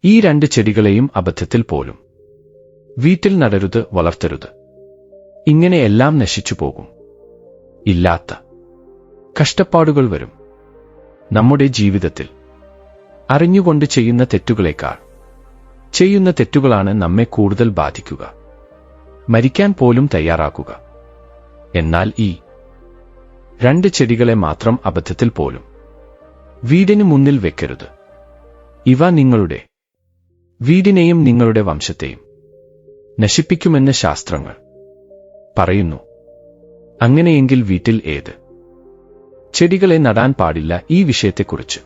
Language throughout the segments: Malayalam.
ഈ 2 ചെടികളെയും അബദ്ധത്തിൽ പോലും വീട്ടിൽ നടരുത്, വളർത്തരുത്. ഇങ്ങനെ എല്ലാം നശിച്ചു പോകും. ഇല്ലാത്ത കഷ്ടപ്പാടുകൾ വരും. നമ്മുടെ ജീവിതത്തിൽ അറിഞ്ഞുകൊണ്ട് ചെയ്യുന്ന തെറ്റുകളേക്കാൾ ചെയ്യുന്ന തെറ്റുകളാണ് നമ്മെ കൂടുതൽ ബാധിക്കുക, മരിക്കാൻ പോലും തയ്യാറാക്കുക. എന്നാൽ ഈ 2 ചെടികളെ മാത്രം അബദ്ധത്തിൽ പോലും വീടിന് മുന്നിൽ വെക്കരുത്. ഇവ നിങ്ങളുടെ വീടിനെയും നിങ്ങളുടെ വംശത്തെയും നശിപ്പിക്കുമെന്ന് ശാസ്ത്രങ്ങൾ പറയുന്നു. അങ്ങനെയെങ്കിൽ വീട്ടിൽ ഏത് ചെടികളെ നടാൻ പാടില്ല, ഈ വിഷയത്തെക്കുറിച്ച്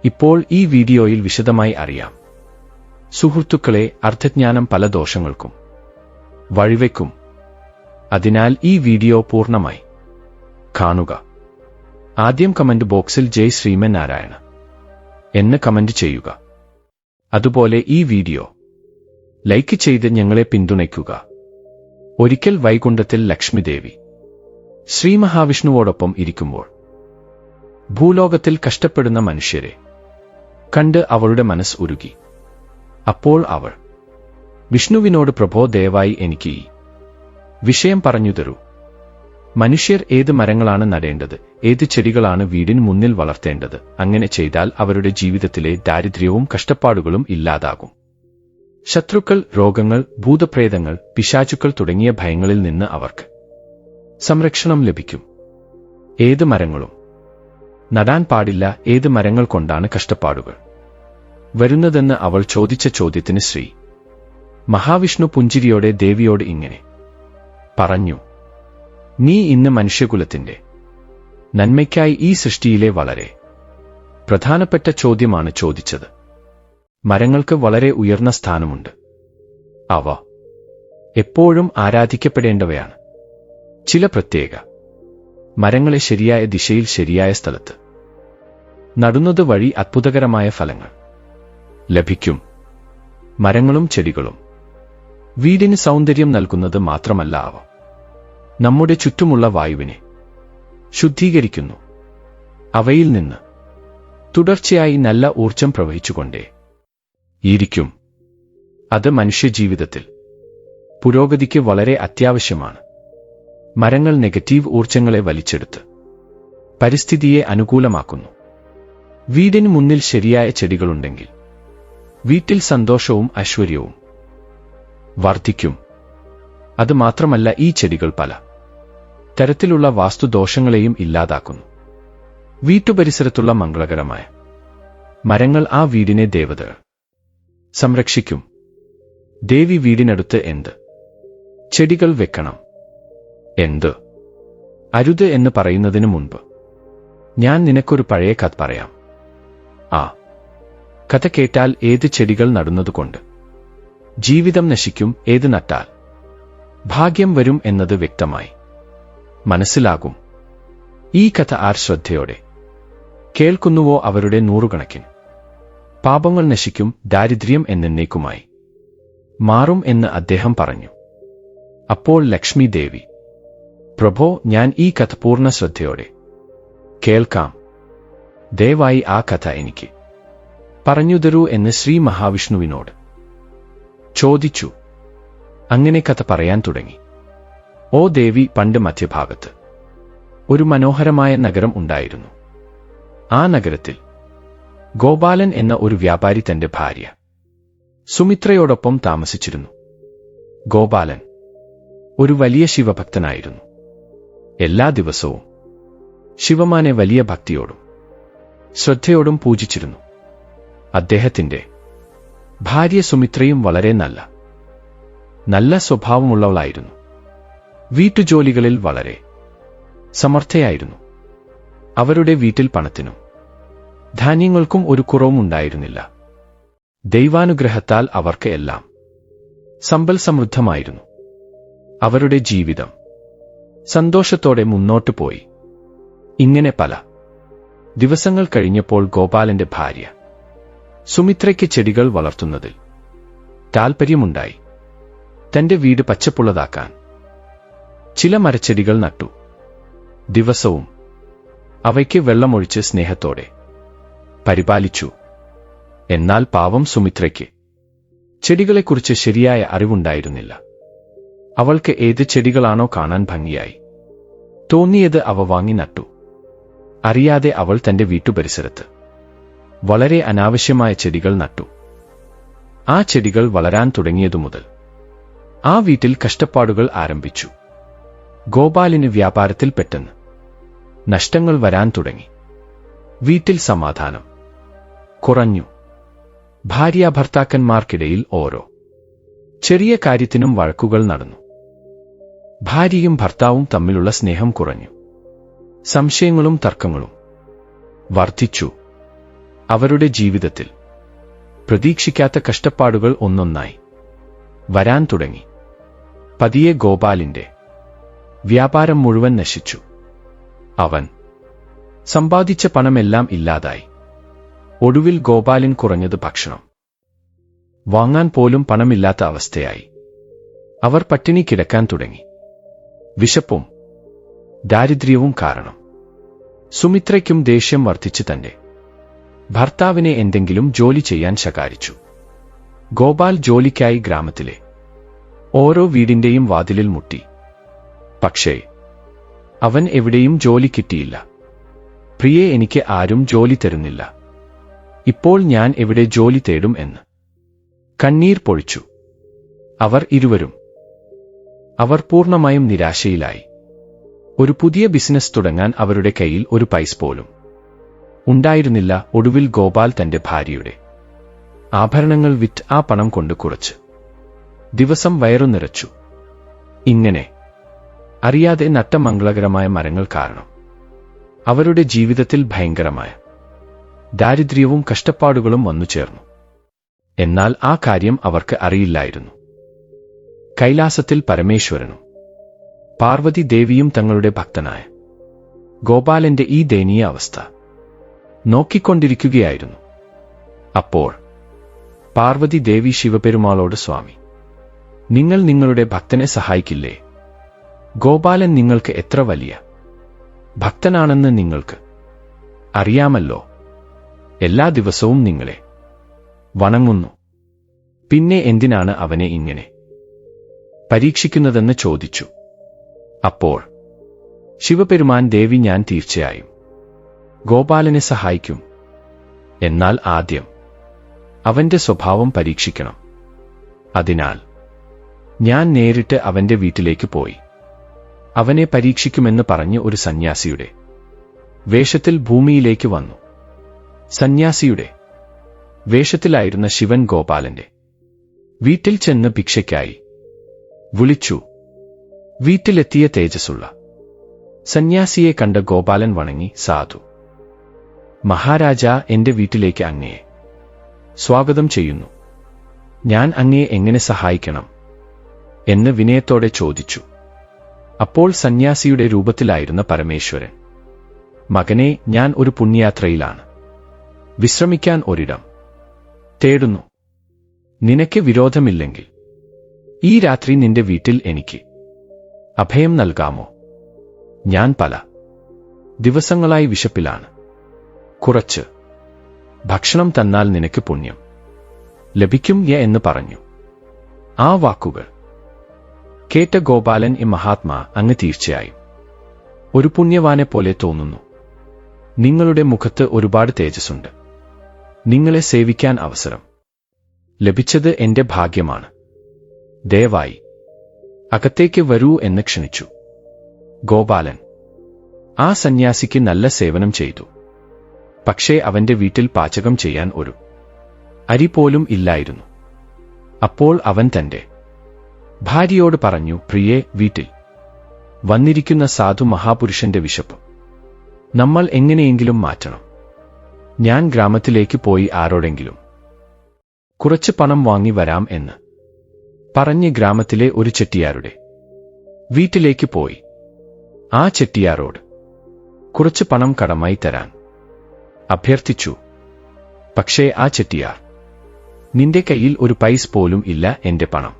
ഇപ്പോൾ ഈ വീഡിയോയിൽ വിശദമായി അറിയാം. സുഹൃത്തുക്കളെ, അർത്ഥജ്ഞാനം പല ദോഷങ്ങൾക്കും വഴിവെക്കും. അതിനാൽ ഈ വീഡിയോ പൂർണ്ണമായി കാണുക. ആദ്യം കമന്റ് ബോക്സിൽ ജയ് ശ്രീമന്നാരായണ എന്ന് കമന്റ് ചെയ്യുക. അതുപോലെ ഈ വീഡിയോ ലൈക്ക് ചെയ്ത് ഞങ്ങളെ പിന്തുണയ്ക്കുക. ഒരിക്കൽ വൈകുണ്ഠത്തിൽ ലക്ഷ്മിദേവി ശ്രീ മഹാവിഷ്ണുവോടൊപ്പം ഇരിക്കുമ്പോൾ ഭൂലോകത്തിൽ കഷ്ടപ്പെടുന്ന മനുഷ്യരെ കണ്ട് അവളുടെ മനസ്സ് ഉരുകി. അപ്പോൾ അവൾ വിഷ്ണുവിനോട്, പ്രഭോ, ദയവായി എനിക്ക് ഈ വിഷയം പറഞ്ഞു തരൂ. മനുഷ്യർ ഏത് മരങ്ങളാണ് നടേണ്ടത്, ഏത് ചെടികളാണ് വീടിന് മുന്നിൽ വളർത്തേണ്ടത്? അങ്ങനെ ചെയ്താൽ അവരുടെ ജീവിതത്തിലെ ദാരിദ്ര്യവും കഷ്ടപ്പാടുകളും ഇല്ലാതാകും. ശത്രുക്കൾ, രോഗങ്ങൾ, ഭൂതപ്രേതങ്ങൾ, പിശാചുക്കൾ തുടങ്ങിയ ഭയങ്ങളിൽ നിന്ന് അവർക്ക് സംരക്ഷണം ലഭിക്കും. ഏത് മരങ്ങളും നടാൻ പാടില്ല, ഏത് മരങ്ങൾ കൊണ്ടാണ് കഷ്ടപ്പാടുകൾ വരുന്നതെന്ന് അവൾ ചോദിച്ച ചോദ്യത്തിന് ശ്രീ മഹാവിഷ്ണു പുഞ്ചിരിയോടെ ദേവിയോട് ഇങ്ങനെ പറഞ്ഞു: നീ ഇന്ന് മനുഷ്യകുലത്തിന്റെ നന്മയ്ക്കായി ഈ സൃഷ്ടിയിലെ വളരെ പ്രധാനപ്പെട്ട ചോദ്യമാണ് ചോദിച്ചത്. മരങ്ങൾക്ക് വളരെ ഉയർന്ന സ്ഥാനമുണ്ട്. അവ എപ്പോഴും ആരാധിക്കപ്പെടേണ്ടവയാണ്. ചില പ്രത്യേക മരങ്ങളെ ശരിയായ ദിശയിൽ ശരിയായ സ്ഥലത്ത് നടുന്നത് വഴി അത്ഭുതകരമായ ഫലങ്ങൾ ലഭിക്കും. മരങ്ങളും ചെടികളും വീടിന് സൗന്ദര്യം നൽകുന്നത് മാത്രമല്ല, അവ നമ്മുടെ ചുറ്റുമുള്ള വായുവിനെ ശുദ്ധീകരിക്കുന്നു. അവയിൽ നിന്ന് തുടർച്ചയായി നല്ല ഊർജം പ്രവഹിച്ചുകൊണ്ടേ ഇരിക്കും. അത് മനുഷ്യജീവിതത്തിൽ പുരോഗതിക്ക് വളരെ അത്യാവശ്യമാണ്. മരങ്ങൾ നെഗറ്റീവ് ഊർജങ്ങളെ വലിച്ചെടുത്ത് പരിസ്ഥിതിയെ അനുകൂലമാക്കുന്നു. വീടിന് മുന്നിൽ ശരിയായ ചെടികളുണ്ടെങ്കിൽ വീട്ടിൽ സന്തോഷവും ഐശ്വര്യവും വർദ്ധിക്കും. അത് മാത്രമല്ല, ഈ ചെടികൾ പല തരത്തിലുള്ള വാസ്തുദോഷങ്ങളെയും ഇല്ലാതാക്കുന്നു. വീട്ടുപരിസരത്തുള്ള മംഗളകരമായ മരങ്ങൾ ആ വീടിനെ ദേവതകൾ സംരക്ഷിക്കും. ദേവി വീടിനടുത്ത് എന്ത് ചെടികൾ വെക്കണം, എന്ത് അരുത് എന്ന് പറയുന്നതിനു മുൻപ് ഞാൻ നിനക്കൊരു പഴയ കഥ പറയാം. ആ കഥ കേട്ടാൽ ഏത് ചെടികൾ നടുന്നതുകൊണ്ട് ജീവിതം നശിക്കും, ഏത് നട്ടാൽ ഭാഗ്യം വരും എന്നത് വ്യക്തമായി മനസ്സിലാകും. ഈ കഥ ആർ ശ്രദ്ധയോടെ കേൾക്കുന്നുവോ അവരുടെ നൂറുകണക്കിന് പാപങ്ങൾ നശിക്കും, ദാരിദ്ര്യം എന്നേക്കുമായി മാറും എന്ന് അദ്ദേഹം പറഞ്ഞു. അപ്പോൾ ലക്ഷ്മി ദേവി, പ്രഭോ, ഞാൻ ഈ കഥ പൂർണ്ണ ശ്രദ്ധയോടെ കേൾക്കാം. ദയവായി ആ കഥ എനിക്ക് പറഞ്ഞു തരൂ എന്ന് ശ്രീ മഹാവിഷ്ണുവിനോട് ചോദിച്ചു. അങ്ങനെ കഥ പറയാൻ തുടങ്ങി. ഓ ദേവി, പണ്ട് മധ്യഭാഗത്ത് ഒരു മനോഹരമായ നഗരം ഉണ്ടായിരുന്നു. ആ നഗരത്തിൽ ഗോപാലൻ എന്ന ഒരു വ്യാപാരി തന്റെ ഭാര്യ സുമിത്രയോടൊപ്പം താമസിച്ചിരുന്നു. ഗോപാലൻ ഒരു വലിയ ശിവഭക്തനായിരുന്നു. എല്ലാ ദിവസവും ശിവമാനെ വലിയ ഭക്തിയോടും ശ്രദ്ധയോടും പൂജിച്ചിരുന്നു. അദ്ദേഹത്തിന്റെ ഭാര്യ സുമിത്രയും വളരെ നല്ല സ്വഭാവമുള്ളവളായിരുന്നു. വീട്ടുജോലികളിൽ വളരെ സമർത്ഥയായിരുന്നു. അവരുടെ വീട്ടിൽ പണത്തിനും ധാന്യങ്ങൾക്കും ഒരു കുറവും ഉണ്ടായിരുന്നില്ല. ദൈവാനുഗ്രഹത്താൽ അവർക്ക് എല്ലാം സമ്പൽ സമൃദ്ധമായിരുന്നു. അവരുടെ ജീവിതം സന്തോഷത്തോടെ മുന്നോട്ടു പോയി. ഇങ്ങനെ പല ദിവസങ്ങൾ കഴിഞ്ഞപ്പോൾ ഗോപാലന്റെ ഭാര്യ സുമിത്രയ്ക്ക് ചെടികൾ വളർത്തുന്നതിൽ താൽപ്പര്യമുണ്ടായി. തന്റെ വീട് പച്ചപ്പുള്ളതാക്കാൻ ചില മരച്ചെടികൾ നട്ടു. ദിവസവും അവയ്ക്ക് വെള്ളമൊഴിച്ച് സ്നേഹത്തോടെ പരിപാലിച്ചു. എന്നാൽ പാവം സുമിത്രയ്ക്ക് ചെടികളെക്കുറിച്ച് ശരിയായ അറിവുണ്ടായിരുന്നില്ല. അവൾക്ക് ഏത് ചെടികളാണോ കാണാൻ ഭംഗിയായി തോന്നിയത് അവ വാങ്ങി നട്ടു. അറിയാതെ അവൾ തന്റെ വീട്ടുപരിസരത്ത് വളരെ അനാവശ്യമായ ചെടികൾ നട്ടു. ആ ചെടികൾ വളരാൻ തുടങ്ങിയതു മുതൽ ആ വീട്ടിൽ കഷ്ടപ്പാടുകൾ ആരംഭിച്ചു. ഗോപാലിന് വ്യാപാരത്തിൽ പെട്ടെന്ന് നഷ്ടങ്ങൾ വരാൻ തുടങ്ങി. വീട്ടിൽ സമാധാനം കുറഞ്ഞു. ഭാര്യാഭർത്താക്കന്മാർക്കിടയിൽ ഓരോ ചെറിയ കാര്യത്തിനും വഴക്കുകൾ നടന്നു. ഭാര്യയും ഭർത്താവും തമ്മിലുള്ള സ്നേഹം കുറഞ്ഞു. സംശയങ്ങളും തർക്കങ്ങളും വർദ്ധിച്ചു. അവരുടെ ജീവിതത്തിൽ പ്രതീക്ഷിക്കാത്ത കഷ്ടപ്പാടുകൾ ഒന്നൊന്നായി വരാൻ തുടങ്ങി. പതിയെ ഗോപാലിന്റെ വ്യാപാരം മുഴുവൻ നശിച്ചു. അവൻ സമ്പാദിച്ച പണമെല്ലാം ഇല്ലാതായി. ഒടുവിൽ ഗോപാലിൻ കുറഞ്ഞത് ഭക്ഷണം വാങ്ങാൻ പോലും പണമില്ലാത്ത അവസ്ഥയായി. അവർ പട്ടിണി കിടക്കാൻ തുടങ്ങി. വിശപ്പും ദാരിദ്ര്യവും കാരണം സുമിത്രയ്ക്കും ദേഷ്യം വർദ്ധിച്ച് തന്റെ ഭർത്താവിനെ എന്തെങ്കിലും ജോലി ചെയ്യാൻ ശകാരിച്ചു. ഗോപാൽ ജോലിക്കായി ഗ്രാമത്തിലെ ഓരോ വീടിന്റെയും വാതിലിൽ മുട്ടി. പക്ഷേ അവൻ എവിടെയും ജോലി കിട്ടിയില്ല. പ്രിയേ, എനിക്ക് ആരും ജോലി തരുന്നില്ല. ഇപ്പോൾ ഞാൻ എവിടെ ജോലി തേടും എന്ന് കണ്ണീർ പൊഴിച്ചു അവർ ഇരുവരും. അവർ പൂർണ്ണമായും നിരാശയിലായി. ഒരു പുതിയ ബിസിനസ് തുടങ്ങാൻ അവരുടെ കയ്യിൽ ഒരു പൈസ പോലും ഉണ്ടായിരുന്നില്ല. ഒടുവിൽ ഗോപാൽ തന്റെ ഭാര്യയുടെ ആഭരണങ്ങൾ വിറ്റ് ആ പണം കൊണ്ട് കുറച്ച് ദിവസം വയറു നിറച്ചു. ഇങ്ങനെ അറിയാതെ നട്ട മംഗളകരമായ മരങ്ങൾ കാരണം അവരുടെ ജീവിതത്തിൽ ഭയങ്കരമായ ദാരിദ്ര്യവും കഷ്ടപ്പാടുകളും വന്നുചേർന്നു. എന്നാൽ ആ കാര്യം അവർക്ക് അറിയില്ലായിരുന്നു. കൈലാസത്തിൽ പരമേശ്വരനും പാർവതി ദേവിയും തങ്ങളുടെ ഭക്തനായ ഗോപാലന്റെ ഈ ദയനീയ അവസ്ഥ നോക്കിക്കൊണ്ടിരിക്കുകയായിരുന്നു. അപ്പോൾ പാർവതി ദേവി ശിവപെരുമാളോട്, സ്വാമി, നിങ്ങൾ നിങ്ങളുടെ ഭക്തനെ സഹായിക്കില്ലേ? ഗോപാലൻ നിങ്ങൾക്ക് എത്ര വലിയ ഭക്തനാണെന്ന് നിങ്ങൾക്ക് അറിയാമല്ലോ. എല്ലാ ദിവസവും നിങ്ങളെ വണങ്ങുന്നു. പിന്നെ എന്തിനാണ് അവനെ ഇങ്ങനെ പരീക്ഷിക്കുന്നതെന്ന് ചോദിച്ചു. അപ്പോൾ ശിവപെരുമാൻ, ദേവി, ഞാൻ തീർച്ചയായും ഗോപാലനെ സഹായിക്കും. എന്നാൽ ആദ്യം അവന്റെ സ്വഭാവം പരീക്ഷിക്കണം. അതിനാൽ ഞാൻ നേരിട്ട് അവന്റെ വീട്ടിലേക്ക് പോയി അവനെ പരീക്ഷിക്കുമെന്ന് പറഞ്ഞ് ഒരു സന്യാസിയുടെ വേഷത്തിൽ ഭൂമിയിലേക്ക് വന്നു. സന്യാസിയുടെ വേഷത്തിലായിരുന്ന ശിവൻ ഗോപാലന്റെ വീട്ടിൽ ചെന്ന് ഭിക്ഷയ്ക്കായി വിളിച്ചു. വീട്ടിലെത്തിയ തേജസ്സുള്ള സന്യാസിയെ കണ്ട ഗോപാലൻ വണങ്ങി, സാധു മഹാരാജ, എന്റെ വീട്ടിലേക്ക് അങ്ങയെ സ്വാഗതം ചെയ്യുന്നു. ഞാൻ അങ്ങയെ എങ്ങനെ സഹായിക്കണം എന്ന് വിനയത്തോടെ ചോദിച്ചു. അപ്പോൾ സന്യാസിയുടെ രൂപത്തിലായിരുന്ന പരമേശ്വരൻ, മകനെ, ഞാൻ ഒരു പുണ്യയാത്രയിലാണ്. വിശ്രമിക്കാൻ ഒരിടം തേടുന്നു. നിനക്ക് വിരോധമില്ലെങ്കിൽ ഈ രാത്രി നിന്റെ വീട്ടിൽ എനിക്ക് അഭയം നൽകാമോ? ഞാൻ പല ദിവസങ്ങളായി വിശപ്പിലാണ്. കുറച്ച് ഭക്ഷണം തന്നാൽ നിനക്ക് പുണ്യം ലഭിക്കും എന്ന് പറഞ്ഞു. ആ വാക്കുകൾ കേട്ട ഗോപാലൻ, ഈ മഹാത്മാ, അങ്ങ് തീർച്ചയായും ഒരു പുണ്യവാനെ പോലെ തോന്നുന്നു. നിങ്ങളുടെ മുഖത്ത് ഒരുപാട് തേജസ്സുണ്ട്. നിങ്ങളെ സേവിക്കാൻ അവസരം ലഭിച്ചത് എന്റെ ഭാഗ്യമാണ്. ദയവായി അകത്തേക്ക് വരൂ എന്ന് ക്ഷണിച്ചു. ഗോപാലൻ ആ സന്യാസിക്ക് നല്ല സേവനം ചെയ്തു. പക്ഷേ അവന്റെ വീട്ടിൽ പാചകം ചെയ്യാൻ ഒരു അരി പോലും ഇല്ലായിരുന്നു. അപ്പോൾ അവൻ തന്റെ ഭാര്യയോട് പറഞ്ഞു, പ്രിയേ, വീട്ടിൽ വന്നിരിക്കുന്ന സാധു മഹാപുരുഷന്റെ വിശപ്പ് നമ്മൾ എങ്ങനെയെങ്കിലും മാറ്റണം. ഞാൻ ഗ്രാമത്തിലേക്ക് പോയി ആരോടെങ്കിലും കുറച്ച് പണം വാങ്ങി വരാം എന്ന് പറഞ്ഞ് ഗ്രാമത്തിലെ ഒരു ചെട്ടിയാരുടെ വീട്ടിലേക്ക് പോയി. ആ ചെട്ടിയാരോട് കുറച്ച് പണം കടമായി തരാൻ അഭ്യർത്ഥിച്ചു. പക്ഷേ ആ ചെട്ടിയാർ, നിന്റെ കയ്യിൽ ഒരു പൈസ പോലും ഇല്ല, എന്റെ പണം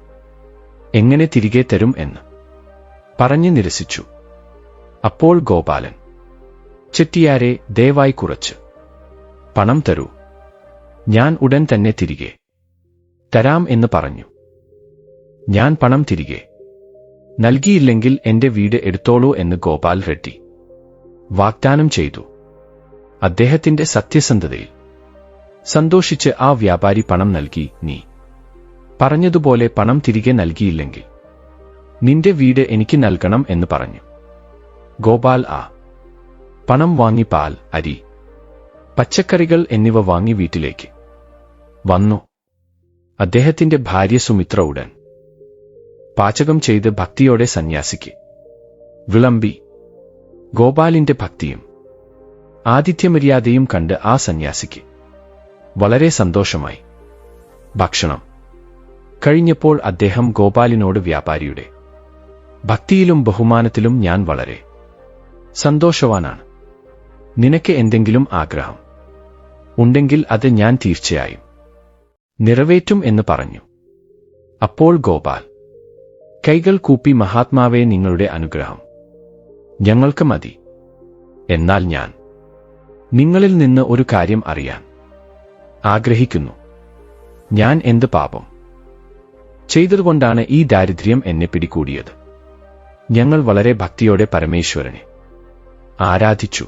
എങ്ങനെ തിരികെ തരും എന്ന് പറഞ്ഞ് നിരസിച്ചു. അപ്പോൾ ഗോപാലൻ, ചെട്ടിയാരെ, ദയവായി കുറച്ച് പണം തരൂ. ഞാൻ ഉടൻ തന്നെ തിരികെ തരാം എന്ന് പറഞ്ഞു. ഞാൻ പണം തിരികെ നൽകിയില്ലെങ്കിൽ എന്റെ വീട് എടുത്തോളൂ എന്ന് ഗോപാൽ റെഡ്ഡി വാഗ്ദാനം ചെയ്തു. അദ്ദേഹത്തിന്റെ സത്യസന്ധതയിൽ സന്തോഷിച്ച് ആ വ്യാപാരി പണം നൽകി. നീ പറഞ്ഞതുപോലെ പണം തിരികെ നൽകിയില്ലെങ്കിൽ നിന്റെ വീട് എനിക്ക് നൽകണം എന്ന് പറഞ്ഞു. ഗോപാൽ ആ പണം വാങ്ങി പാൽ, അരി, പച്ചക്കറികൾ എന്നിവ വാങ്ങി വീട്ടിലേക്ക് വന്നു. അദ്ദേഹത്തിന്റെ ഭാര്യ സുമിത്ര ഉടൻ പാചകം ചെയ്ത് ഭക്തിയോടെ സന്യാസിക്ക് വിളമ്പി. ഗോപാലിന്റെ ഭക്തിയും ആതിഥ്യമര്യാദയും കണ്ട് ആ സന്യാസിക്ക് വളരെ സന്തോഷമായി. ഭക്ഷണം കഴിഞ്ഞപ്പോൾ അദ്ദേഹം ഗോപാലിനോട്, വ്യാപാരിയുടെ ഭക്തിയിലും ബഹുമാനത്തിലും ഞാൻ വളരെ സന്തോഷവാനാണ്. നിനക്ക് എന്തെങ്കിലും ആഗ്രഹം ഉണ്ടെങ്കിൽ അത് ഞാൻ തീർച്ചയായും നിറവേറ്റും എന്ന് പറഞ്ഞു. അപ്പോൾ ഗോപാൽ കൈകൾ കൂപ്പി, മഹാത്മാവേ, നിങ്ങളുടെ അനുഗ്രഹം ഞങ്ങൾക്ക് മതി. എന്നാൽ ഞാൻ നിങ്ങളിൽ നിന്ന് ഒരു കാര്യം അറിയാൻ ആഗ്രഹിക്കുന്നു. ഞാൻ എന്ത് പാപം ചെയ്തതുകൊണ്ടാണ് ഈ ദാരിദ്ര്യം എന്നെ പിടികൂടിയത്? ഞങ്ങൾ വളരെ ഭക്തിയോടെ പരമേശ്വരനെ ആരാധിച്ചു.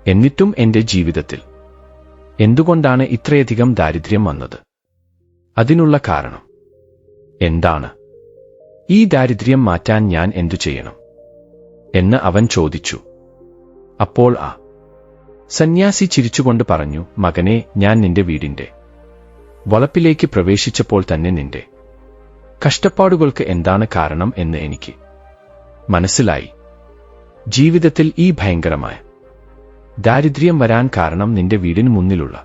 എന്നിട്ടും എന്റെ ജീവിതത്തിൽ എന്തുകൊണ്ടാണ് ഇത്രയധികം ദാരിദ്ര്യം വന്നത്? അതിനുള്ള കാരണം എന്താണ്? ഈ ദാരിദ്ര്യം മാറ്റാൻ ഞാൻ എന്തു ചെയ്യണം എന്ന് അവൻ ചോദിച്ചു. അപ്പോൾ ആ സന്യാസി ചിരിച്ചുകൊണ്ട് പറഞ്ഞു, മകനെ, ഞാൻ നിന്റെ വീടിന്റെ വളപ്പിലേക്ക് പ്രവേശിച്ചപ്പോൾ തന്നെ നിന്റെ കഷ്ടപ്പാടുകൾക്ക് എന്താണ് കാരണം എന്ന് എനിക്ക് മനസ്സിലായി. ജീവിതത്തിൽ ഈ ഭയങ്കരമായ ദാരിദ്ര്യം വരാൻ കാരണം നിന്റെ വീടിന് മുന്നിലുള്ള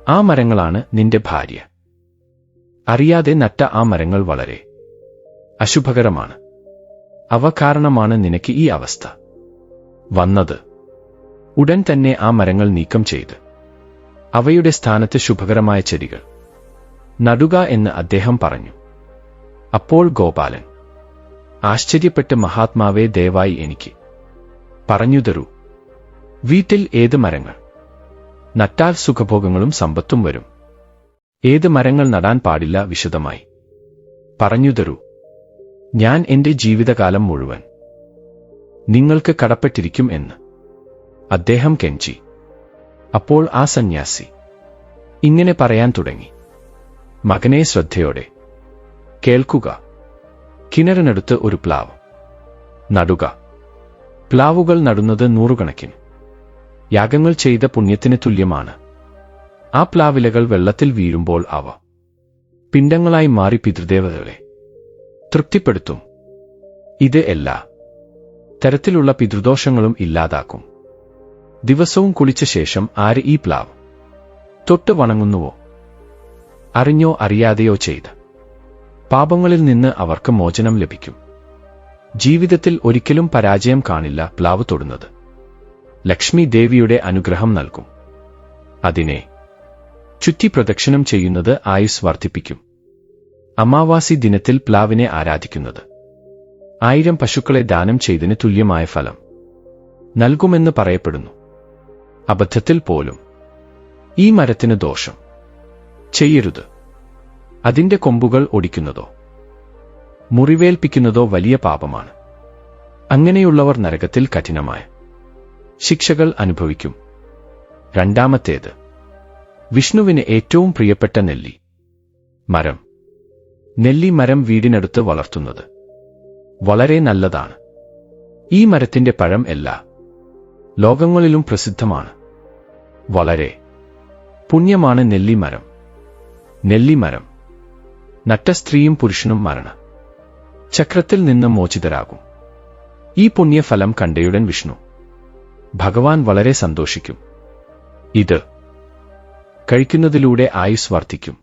ആ മരങ്ങളാണ്. നിന്റെ ഭാര്യ അറിയാതെ നട്ട ആ മരങ്ങൾ വളരെ അശുഭകരമാണ്. അവ കാരണമാണ് നിനക്ക് ഈ അവസ്ഥ വന്നത്. ഉടൻ തന്നെ ആ മരങ്ങൾ നീക്കം ചെയ്ത് അവയുടെ സ്ഥാനത്ത് ശുഭകരമായ ചെടികൾ നടുക എന്ന് അദ്ദേഹം പറഞ്ഞു. അപ്പോൾ ഗോപാലൻ ആശ്ചര്യപ്പെട്ട്, മഹാത്മാവേ, ദയവായി എനിക്ക് പറഞ്ഞു തരൂ, വീട്ടിൽ ഏത് മരങ്ങൾ നട്ടാൽ സുഖഭോഗങ്ങളും സമ്പത്തും വരും, ഏത് മരങ്ങൾ നടാൻ പാടില്ല, വിശദമായി പറഞ്ഞു തരൂ. ഞാൻ എന്റെ ജീവിതകാലം മുഴുവൻ നിങ്ങൾക്ക് കടപ്പെട്ടിരിക്കും എന്ന് അദ്ദേഹം കെഞ്ചി. അപ്പോൾ ആ സന്യാസി ഇങ്ങനെ പറയാൻ തുടങ്ങി, മകനെ, ശ്രദ്ധയോടെ കേൾക്കുക. കിണറിനടുത്ത് ഒരു പ്ലാവ് നടുക. പ്ലാവുകൾ നടുന്നത് നൂറുകണക്കിന് യാഗങ്ങൾ ചെയ്ത പുണ്യത്തിന് തുല്യമാണ്. ആ പ്ലാവിലകൾ വെള്ളത്തിൽ വീഴുമ്പോൾ അവ പിണ്ഡങ്ങളായി മാറി പിതൃദേവതകളെ തൃപ്തിപ്പെടുത്തും. ഇത് എല്ലാ തരത്തിലുള്ള പിതൃദോഷങ്ങളും ഇല്ലാതാക്കും. ദിവസവും കുളിച്ച ശേഷം ആര് ഈ പ്ലാവ് തൊട്ട് വണങ്ങുന്നുവോ, അറിഞ്ഞോ അറിയാതെയോ ചെയ്ത പാപങ്ങളിൽ നിന്ന് അവർക്ക് മോചനം ലഭിക്കും. ജീവിതത്തിൽ ഒരിക്കലും പരാജയം കാണില്ല. പ്ലാവ് തൊടുന്നത് ലക്ഷ്മി ദേവിയുടെ അനുഗ്രഹം നൽകും. അതിനെ ചുറ്റി പ്രദക്ഷിണം ചെയ്യുന്നത് ആയുസ് വർദ്ധിപ്പിക്കും. അമാവാസി ദിനത്തിൽ പ്ലാവിനെ ആരാധിക്കുന്നത് 1000 പശുക്കളെ ദാനം ചെയ്തതിന് തുല്യമായ ഫലം നൽകുമെന്ന് പറയപ്പെടുന്നു. അബദ്ധത്തിൽ പോലും ഈ മരത്തിന് ദോഷം ചെയ്യരുത്. അതിന്റെ കൊമ്പുകൾ ഒടിക്കുന്നതോ മുറിവേൽപ്പിക്കുന്നതോ വലിയ പാപമാണ്. അങ്ങനെയുള്ളവർ നരകത്തിൽ കഠിനമായ ശിക്ഷകൾ അനുഭവിക്കും. രണ്ടാമത്തേത്, വിഷ്ണുവിന് ഏറ്റവും പ്രിയപ്പെട്ട നെല്ലി മരം. നെല്ലി മരം വീടിനടുത്ത് വളർത്തുന്നത് വളരെ നല്ലതാണ്. ഈ മരത്തിന്റെ പഴം എല്ലാ ലോകങ്ങളിലും പ്രസിദ്ധമാണ്. വളരെ പുണ്യമാണ് നെല്ലിമരം. നെല്ലിമരം നട്ട സ്ത്രീയും പുരുഷനും മരണ ചക്രത്തിൽ നിന്ന് മോചിതരാകും. ഈ പുണ്യഫലം കണ്ടയുടൻ വിഷ്ണു ഭഗവാൻ വളരെ സന്തോഷിക്കും. ഇത് കഴിക്കുന്നതിലൂടെ ആയുസ് വർദ്ധിക്കും,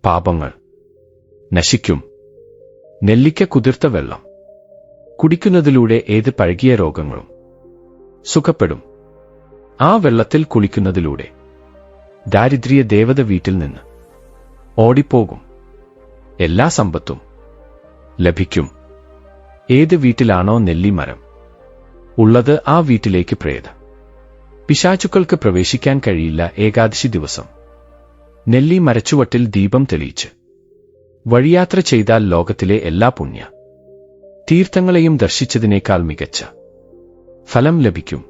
പാപങ്ങൾ നശിക്കും. നെല്ലിക്ക കുതിർത്ത വെള്ളം കുടിക്കുന്നതിലൂടെ ഏത് പഴകിയ രോഗങ്ങളും സുഖപ്പെടും. ആ വെള്ളത്തിൽ കുളിക്കുന്നതിലൂടെ ദാരിദ്ര്യ ദേവത വീട്ടിൽ നിന്ന് ഓടിപ്പോകും. എല്ലാ സമ്പത്തും ലഭിക്കും. ഏത് വീട്ടിലാണോ നെല്ലിമരം ഉള്ളത് ആ വീട്ടിലേക്ക് പ്രേത പിശാചുക്കൾക്ക് പ്രവേശിക്കാൻ കഴിയില്ല. ഏകാദശി ദിവസം നെല്ലി മരച്ചുവട്ടിൽ ദീപം തെളിയിച്ച് വഴിയാത്ര ചെയ്താൽ ലോകത്തിലെ എല്ലാ പുണ്യ തീർത്ഥങ്ങളെയും ദർശിച്ചതിനേക്കാൾ മികച്ച ഫലം ലഭിക്കും.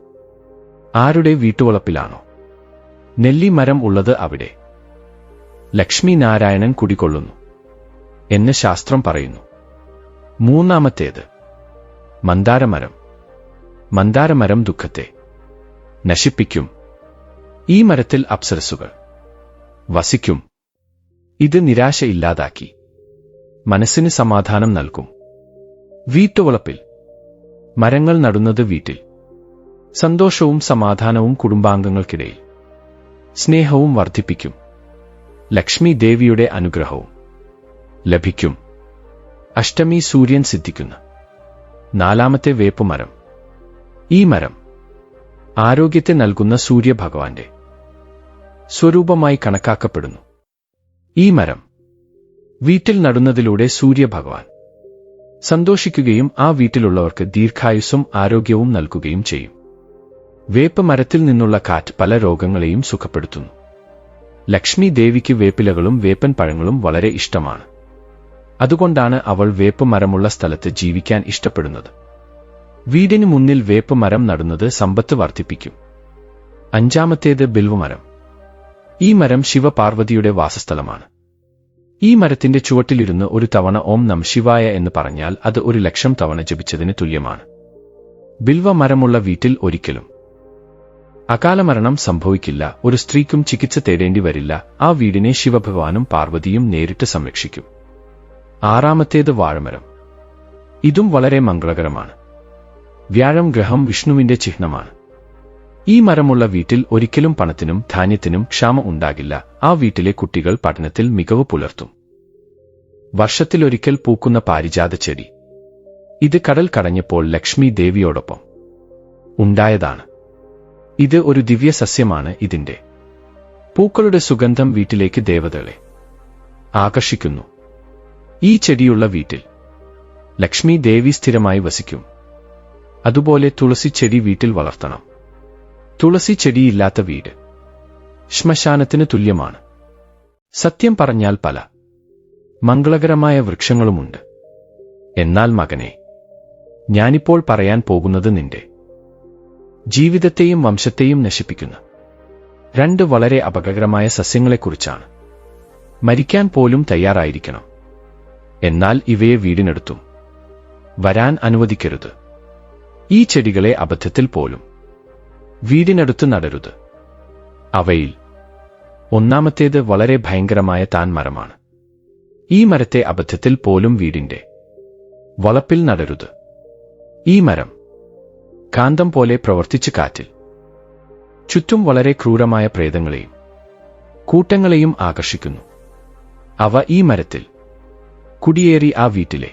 ആരുടെ വീട്ടുവളപ്പിലാണോ നെല്ലി മരം ഉള്ളത് അവിടെ ലക്ഷ്മി നാരായണൻ കുടികൊള്ളുന്നു എന്ന് ശാസ്ത്രം പറയുന്നു. മൂന്നാമത്തേത് മന്ദാരമരം. മന്ദാരമരം ദുഃഖത്തെ നശിപ്പിക്കും. ഈ മരത്തിൽ അപ്സരസുകൾ വസിക്കും. ഇത് നിരാശ ഇല്ലാതാക്കി മനസ്സിന് സമാധാനം നൽകും. വീട്ടുവളപ്പിൽ മരങ്ങൾ നടുന്നത് വീട്ടിൽ സന്തോഷവും സമാധാനവും കുടുംബാംഗങ്ങൾക്കിടയിൽ സ്നേഹവും വർദ്ധിപ്പിക്കും. ലക്ഷ്മി ദേവിയുടെ അനുഗ്രഹവും ലഭിക്കും. അഷ്ടമി സൂര്യൻ സിദ്ധിക്കുന്ന നാലാമത്തെ വേപ്പുമരം. ഈ മരം ആരോഗ്യത്തെ നൽകുന്ന സൂര്യഭഗവാന്റെ സ്വരൂപമായി കണക്കാക്കപ്പെടുന്നു. ഈ മരം വീട്ടിൽ നടുന്നതിലൂടെ സൂര്യഭഗവാൻ സന്തോഷിക്കുകയും ആ വീട്ടിലുള്ളവർക്ക് ദീർഘായുസ്സും ആരോഗ്യവും നൽകുകയും ചെയ്യും. വേപ്പ് മരത്തിൽ നിന്നുള്ള കാറ്റ് പല രോഗങ്ങളെയും സുഖപ്പെടുത്തുന്നു. ലക്ഷ്മി ദേവിക്ക് വേപ്പിലകളും വേപ്പൻ പഴങ്ങളും വളരെ ഇഷ്ടമാണ്. അതുകൊണ്ടാണ് അവൾ വേപ്പ് മരമുള്ള സ്ഥലത്ത് ജീവിക്കാൻ ഇഷ്ടപ്പെടുന്നത്. വീടിന് മുന്നിൽ വേപ്പ് മരം നടുന്നത് സമ്പത്ത് വർദ്ധിപ്പിക്കും. അഞ്ചാമത്തേത് ബിൽവമരം. ഈ മരം ശിവപാർവതിയുടെ വാസസ്ഥലമാണ്. ഈ മരത്തിന്റെ ചുവട്ടിലിരുന്ന് ഒരു തവണ ഓം നം ശിവായ എന്ന് പറഞ്ഞാൽ അത് 1,00,000 തവണ ജപിച്ചതിന് തുല്യമാണ്. ബിൽവ മരമുള്ള വീട്ടിൽ ഒരിക്കലും അകാലമരണം സംഭവിക്കില്ല. ഒരു സ്ത്രീക്കും ചികിത്സ തേടേണ്ടി വരില്ല. ആ വീടിനെ ശിവഭഗവാനും പാർവതിയും നേരിട്ട് സംരക്ഷിക്കും. ആറാമത്തേത് വാഴമരം. ഇതും വളരെ മംഗളകരമാണ്. വ്യാഴം ഗ്രഹം വിഷ്ണുവിന്റെ ചിഹ്നമാണ്. ഈ മരമുള്ള വീട്ടിൽ ഒരിക്കലും പണത്തിനും ധാന്യത്തിനും ക്ഷാമം ഉണ്ടാകില്ല. ആ വീട്ടിലെ കുട്ടികൾ പഠനത്തിൽ മികവ് പുലർത്തും. വർഷത്തിലൊരിക്കൽ പൂക്കുന്ന പാരിജാത ചെടി. ഇത് കടൽ കടഞ്ഞപ്പോൾ ലക്ഷ്മി ദേവിയോടൊപ്പം ഉണ്ടായതാണ്. ഇത് ഒരു ദിവ്യ സസ്യമാണ്. ഇതിന്റെ പൂക്കളുടെ സുഗന്ധം വീട്ടിലേക്ക് ദേവതകളെ ആകർഷിക്കുന്നു. ഈ ചെടിയുള്ള വീട്ടിൽ ലക്ഷ്മി ദേവി സ്ഥിരമായി വസിക്കും. അതുപോലെ തുളസി ചെടി വീട്ടിൽ വളർത്തണം. തുളസി ചെടിയില്ലാത്ത വീട് ശ്മശാനത്തിന് തുല്യമാണ്. സത്യം പറഞ്ഞാൽ പല മംഗളകരമായ വൃക്ഷങ്ങളുമുണ്ട്. എന്നാൽ മകനെ, ഞാനിപ്പോൾ പറയാൻ പോകുന്നത് നിന്റെ ജീവിതത്തെയും വംശത്തെയും നശിപ്പിക്കുന്ന 2 വളരെ അപകടകരമായ സസ്യങ്ങളെക്കുറിച്ചാണ്. മരിക്കാൻ പോലും തയ്യാറായിരിക്കണം. എന്നാൽ ഇവയെ വീടിനടുത്തും വരാൻ അനുവദിക്കരുത്. ഈ ചെടികളെ അബദ്ധത്തിൽ പോലും വീടിനടുത്ത് നടരുത്. അവയിൽ ഒന്നാമത്തേത് വളരെ ഭയങ്കരമായ താൻ മരമാണ്. ഈ മരത്തെ അബദ്ധത്തിൽ പോലും വീടിന്റെ വളപ്പിൽ നടരുത്. ഈ മരം കാന്തം പോലെ പ്രവർത്തിച്ച് കാറ്റിൽ ചുറ്റും വളരെ ക്രൂരമായ പ്രേതങ്ങളെയും കൂട്ടങ്ങളെയും ആകർഷിക്കുന്നു. അവ ഈ മരത്തിൽ കുടിയേറി ആ വീട്ടിലെ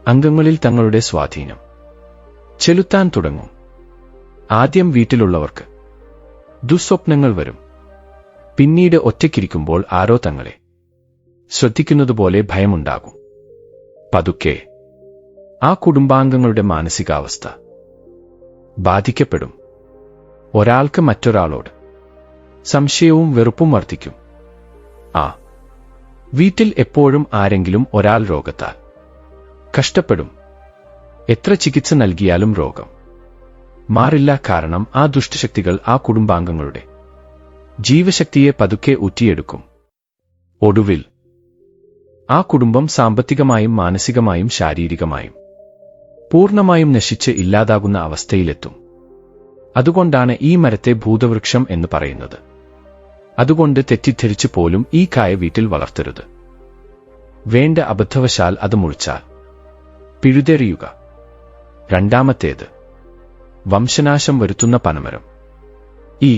അംഗങ്ങളിൽ തങ്ങളുടെ സ്വാധീനം ചെലുത്താൻ തുടങ്ങും. ആദ്യം വീട്ടിലുള്ളവർക്ക് ദുസ്വപ്നങ്ങൾ വരും. പിന്നീട് ഒറ്റയ്ക്കിരിക്കുമ്പോൾ ആരോ തങ്ങളെ ശ്രദ്ധിക്കുന്നതുപോലെ ഭയമുണ്ടാകും. പതുക്കെ ആ കുടുംബാംഗങ്ങളുടെ മാനസികാവസ്ഥ ബാധിക്കപ്പെടും. ഒരാൾക്ക് മറ്റൊരാളോട് സംശയവും വെറുപ്പും വർദ്ധിക്കും. ആ വീട്ടിൽ എപ്പോഴും ആരെങ്കിലും ഒരാൾ രോഗത്താൽ കഷ്ടപ്പെടും. എത്ര ചികിത്സ നൽകിയാലും രോഗം മാറില്ല. കാരണം ആ ദുഷ്ടശക്തികൾ ആ കുടുംബാംഗങ്ങളുടെ ജീവശക്തിയെ പതുക്കെ ഊറ്റിയെടുക്കും. ഒടുവിൽ ആ കുടുംബം സാമ്പത്തികമായും മാനസികമായും ശാരീരികമായും പൂർണ്ണമായും നശിച്ച് ഇല്ലാതാകുന്ന അവസ്ഥയിലെത്തും. അതുകൊണ്ടാണ് ഈ മരത്തെ ഭൂതവൃക്ഷം എന്ന് പറയുന്നത്. അതുകൊണ്ട് തെറ്റിദ്ധരിച്ചു പോലും ഈ കായ വീട്ടിൽ വളർത്തരുത്. വേണ്ട അബദ്ധവശാൽ അത് മുറിച്ചാൽ പിഴുതെറിയുക. രണ്ടാമത്തേത് വംശനാശം വരുത്തുന്ന പനമരം. ഈ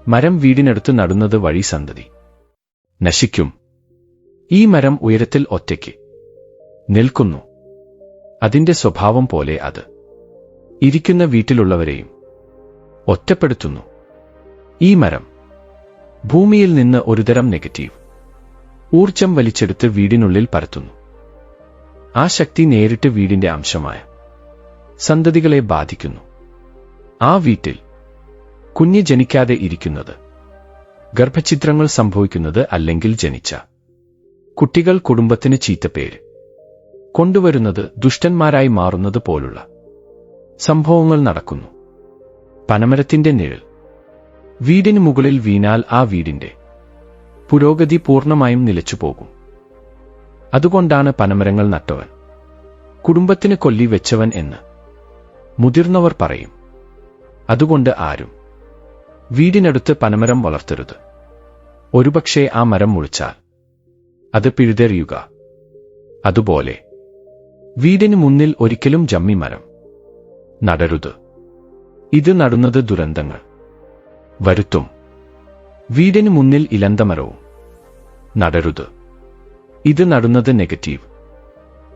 മരം വീടിനടുത്ത് നടുന്നത് വഴി സന്തതി നശിക്കും. ഈ മരം ഉയരത്തിൽ ഒറ്റയ്ക്ക് നിൽക്കുന്നു. അതിന്റെ സ്വഭാവം പോലെ അത് ഇരിക്കുന്ന വീട്ടിലുള്ളവരെയും ഒറ്റപ്പെടുത്തുന്നു. ഈ മരം ഭൂമിയിൽ നിന്ന് ഒരുതരം നെഗറ്റീവ് ഊർജം വലിച്ചെടുത്ത് വീടിനുള്ളിൽ പരത്തുന്നു. ആ ശക്തി നേരിട്ട് വീടിന്റെ അംശമായ സന്തതികളെ ബാധിക്കുന്നു. ആ വീട്ടിൽ കുഞ്ഞ് ജനിക്കാതെ ഇരിക്കുന്നത് ഗർഭഛിദ്രങ്ങൾ സംഭവിക്കുന്നത് അല്ലെങ്കിൽ ജനിച്ച കുട്ടികൾ കുടുംബത്തിന് ചീത്തപ്പേര് കൊണ്ടുവരുന്നത്, ദുഷ്ടന്മാരായി മാറുന്നത് പോലുള്ള സംഭവങ്ങൾ നടക്കുന്നു. പനമരത്തിന്റെ നിഴൽ വീടിന് മുകളിൽ വീണാൽ ആ വീടിന്റെ പുരോഗതി പൂർണ്ണമായും നിലച്ചുപോകും. അതുകൊണ്ടാണ് പനമരങ്ങൾ നട്ടവൻ കുടുംബത്തിന് കൊല്ലി വെച്ചവൻ എന്ന് മുതിർന്നവർ പറയും. അതുകൊണ്ട് ആരും വീടിനടുത്ത് പനമരം വളർത്തരുത്. ഒരുപക്ഷേ ആ മരം മുറിച്ചാൽ അത് പിഴുതെറിയുക. അതുപോലെ വീടിന് മുന്നിൽ ഒരിക്കലും ജമ്മി മരം നടരുത്. ഇത് നടുന്നത് ദുരന്തങ്ങൾ വരുത്തും. വീടിന് മുന്നിൽ ഇലന്തമരവും നടരുത്. ഇത് നടുന്നത് നെഗറ്റീവ്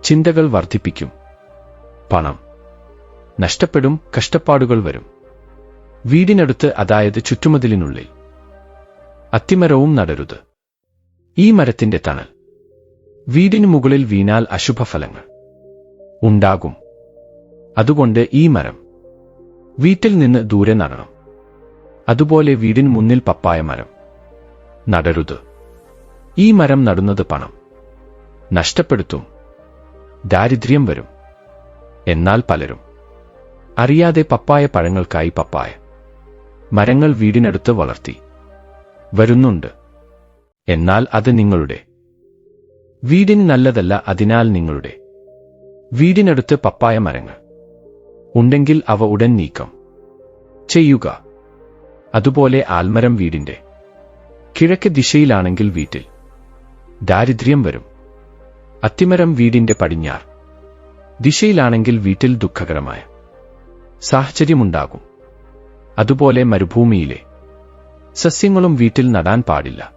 ചിന്തകൾ വർദ്ധിപ്പിക്കും. പണം നഷ്ടപ്പെടും, കഷ്ടപ്പാടുകൾ വരും. വീടിനടുത്ത്, അതായത് ചുറ്റുമതിലിനുള്ളിൽ, അത്തിമരവും നടരുത്. ഈ മരത്തിന്റെ തണൽ വീടിനു മുകളിൽ വീണാൽ അശുഭഫലങ്ങൾ ഉണ്ടാകും. അതുകൊണ്ട് ഈ മരം വീട്ടിൽ നിന്ന് ദൂരെ നടണം. അതുപോലെ വീടിന് മുന്നിൽ പപ്പായ മരം നടരുത്. ഈ മരം നടുന്നത് പണം നഷ്ടപ്പെടുത്തും, ദാരിദ്ര്യം വരും. എന്നാൽ പലരും അറിയാതെ പപ്പായ പഴങ്ങൾക്കായി പപ്പായ മരങ്ങൾ വീടിനടുത്ത് വളർത്തി വരുന്നുണ്ട്. എന്നാൽ അത് നിങ്ങളുടെ വീടിന് നല്ലതല്ല. അതിനാൽ നിങ്ങളുടെ വീടിനടുത്ത് പപ്പായ മരങ്ങൾ ഉണ്ടെങ്കിൽ അവ ഉടൻ നീക്കം ചെയ്യുക. അതുപോലെ ആൽമരം വീടിന്റെ കിഴക്ക് ദിശയിലാണെങ്കിൽ വീട്ടിൽ ദാരിദ്ര്യം വരും. അത്തിമരം വീടിന്റെ പടിഞ്ഞാർ ദിശയിലാണെങ്കിൽ വീട്ടിൽ ദുഃഖകരമായ സാഹചര്യമുണ്ടാകും. അതുപോലെ മരുഭൂമിയിലെ സസ്യങ്ങളും വീട്ടിൽ നടാൻ പാടില്ല.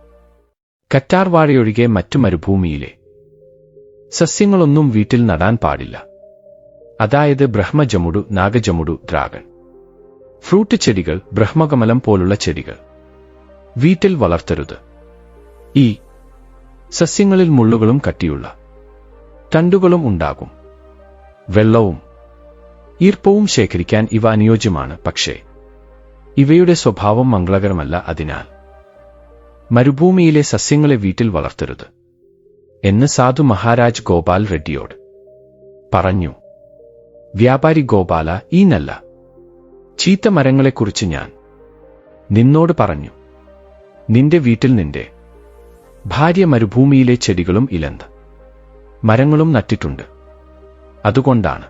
കറ്റാർ വാഴയൊഴികെ മറ്റു മരുഭൂമിയിലെ സസ്യങ്ങളൊന്നും വീട്ടിൽ നടാൻ പാടില്ല. അതായത് ബ്രഹ്മജമുടു, നാഗജമുടു, ഡ്രാഗൺ ഫ്രൂട്ട് ചെടികൾ, ബ്രഹ്മകമലം പോലുള്ള ചെടികൾ വീട്ടിൽ വളർത്തരുത്. ഈ സസ്യങ്ങളിൽ മുള്ളുകളും കട്ടിയുള്ള തണ്ടുകളും ഉണ്ടാകും. വെള്ളവും ഈർപ്പവും ശേഖരിക്കാൻ ഇവ അനുയോജ്യമാണ്. പക്ഷേ ഇവയുടെ സ്വഭാവം മംഗളകരമല്ല. അതിനാൽ മരുഭൂമിയിലെ സസ്യങ്ങളെ വീട്ടിൽ വളർത്തരുത് എന്ന് സാധു മഹാരാജ് ഗോപാൽ റെഡ്ഡിയോട് പറഞ്ഞു. വ്യാപാരി ഗോപാല, ഈ നല്ല ചീത്ത മരങ്ങളെക്കുറിച്ച് ഞാൻ നിന്നോട് പറഞ്ഞു. നിന്റെ വീട്ടിൽ നിന്റെ ഭാര്യ മരുഭൂമിയിലെ ചെടികളും ഇലന്ത മരങ്ങളും നട്ടിട്ടുണ്ട്. അതുകൊണ്ടാണ്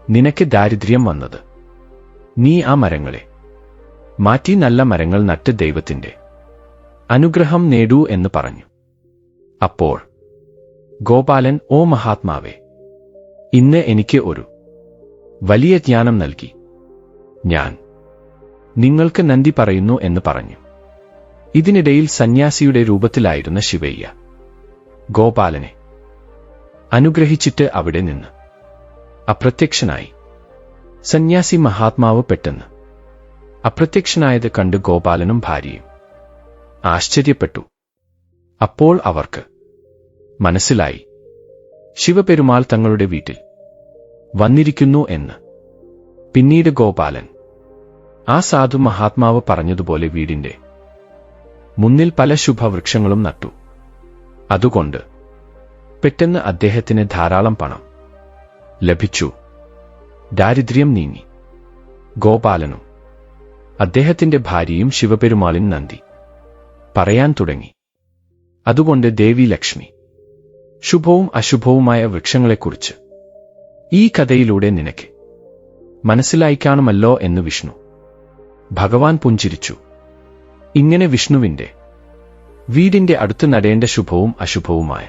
നിനക്ക് ദാരിദ്ര്യം വന്നത്. നീ ആ മരങ്ങളെ മാറ്റി നല്ല മരങ്ങൾ നട്ട് ദൈവത്തിന്റെ അനുഗ്രഹം നേടൂ എന്ന് പറഞ്ഞു. അപ്പോൾ ഗോപാലൻ, ഓ മഹാത്മാവേ, ഇന്ന് എനിക്ക് ഒരു വലിയ ജ്ഞാനം നൽകി. ഞാൻ നിങ്ങൾക്ക് നന്ദി പറയുന്നു എന്ന് പറഞ്ഞു. ഇതിനിടയിൽ സന്യാസിയുടെ രൂപത്തിലായിരുന്ന ശിവയ്യ ഗോപാലനെ അനുഗ്രഹിച്ചിട്ട് അവിടെ നിന്ന് അപ്രത്യക്ഷനായി. സന്യാസി മഹാത്മാവ് പെട്ടെന്ന് അപ്രത്യക്ഷനായത് കണ്ട് ഗോപാലനും ഭാര്യയും ആശ്ചര്യപ്പെട്ടു. അപ്പോൾ അവർക്ക് മനസ്സിലായി ശിവപെരുമാൾ തങ്ങളുടെ വീട്ടിൽ വന്നിരിക്കുന്നു എന്ന്. പിന്നീട് ഗോപാലൻ ആ സാധു മഹാത്മാവ് പറഞ്ഞതുപോലെ വീടിന്റെ മുന്നിൽ പല ശുഭവൃക്ഷങ്ങളും നട്ടു. അതുകൊണ്ട് പെട്ടെന്ന് അദ്ദേഹത്തിന് ധാരാളം പണം ലഭിച്ചു. ദാരിദ്ര്യം നീങ്ങി. ഗോപാലനും അദ്ദേഹത്തിന്റെ ഭാര്യയും ശിവപെരുമാളിന് നന്ദി പറയാൻ തുടങ്ങി. അതുകൊണ്ട് ദേവി ലക്ഷ്മി ശുഭവും അശുഭവുമായ വൃക്ഷങ്ങളെക്കുറിച്ച് ഈ കഥയിലൂടെ നിനക്ക് മനസ്സിലായി കാണുമല്ലോ എന്ന് വിഷ്ണു ഭഗവാൻ പുഞ്ചിരിച്ചു. ഇങ്ങനെ വിഷ്ണുവിന്റെ വീടിന്റെ അടുത്ത് നടേണ്ട ശുഭവും അശുഭവുമായ